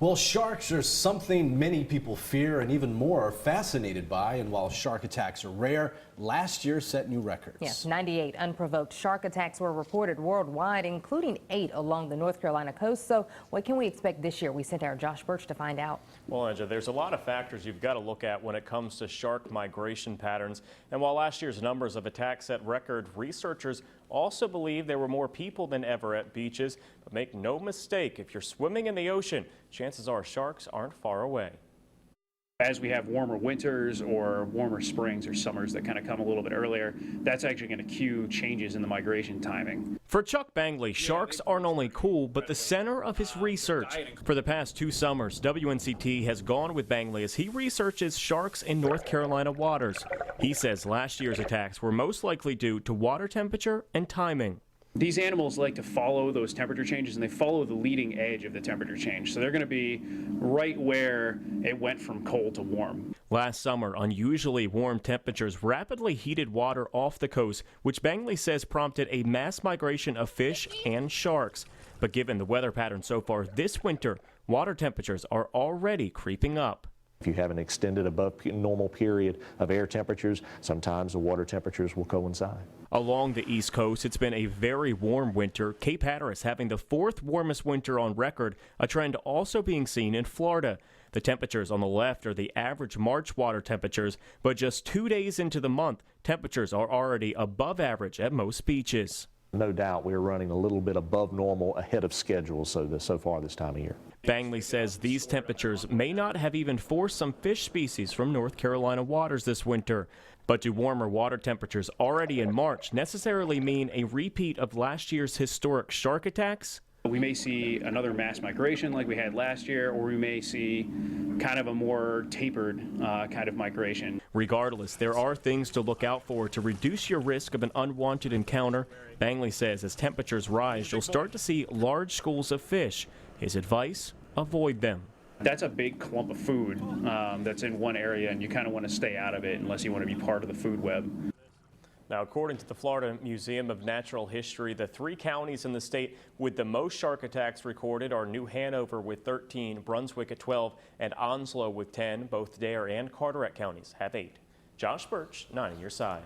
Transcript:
Well, sharks are something many people fear and even more are fascinated by. And while shark attacks are rare, last year set new records. Yes, 98 unprovoked shark attacks were reported worldwide, including 8 along the North Carolina coast. So what can we expect this year? We sent our Josh Birch to find out. Well, Angela, there's a lot of factors you've got to look at when it comes to shark migration patterns. And while last year's numbers of attacks set record, researchers also believe there were more people than ever at beaches. But make no mistake, if you're swimming in the ocean, chances are sharks aren't far away. As we have warmer winters or warmer springs or summers that kind of come a little bit earlier, that's actually going to cue changes in the migration timing. For Chuck Bangley, sharks aren't only cool, but the center of his research. For the past 2 summers, WNCT has gone with Bangley as he researches sharks in North Carolina waters. He says last year's attacks were most likely due to water temperature and timing. These animals like to follow those temperature changes, and they follow the leading edge of the temperature change. So they're going to be right where it went from cold to warm. Last summer, unusually warm temperatures rapidly heated water off the coast, which Bangley says prompted a mass migration of fish and sharks. But given the weather pattern so far this winter, water temperatures are already creeping up. If you have an extended above normal period of air temperatures, sometimes the water temperatures will coincide. Along the East Coast, it's been a very warm winter. Cape Hatteras having the 4th warmest winter on record, a trend also being seen in Florida. The temperatures on the left are the average March water temperatures, but just 2 days into the month, temperatures are already above average at most beaches. No doubt we're running a little bit above normal ahead of schedule so far this time of year. Bangley says these temperatures may not have even forced some fish species from North Carolina waters this winter. But do warmer water temperatures already in March necessarily mean a repeat of last year's historic shark attacks? We may see another mass migration like we had last year, or we may see kind of a more tapered kind of migration. Regardless, there are things to look out for to reduce your risk of an unwanted encounter. Bangley says as temperatures rise, you'll start to see large schools of fish. His advice, avoid them. That's a big clump of food that's in one area, and you kind of want to stay out of it unless you want to be part of the food web. Now, according to the Florida Museum of Natural History, the 3 counties in the state with the most shark attacks recorded are New Hanover with 13, Brunswick at 12, and Onslow with 10. Both Dare and Carteret counties have 8. Josh Birch, 9 on your side.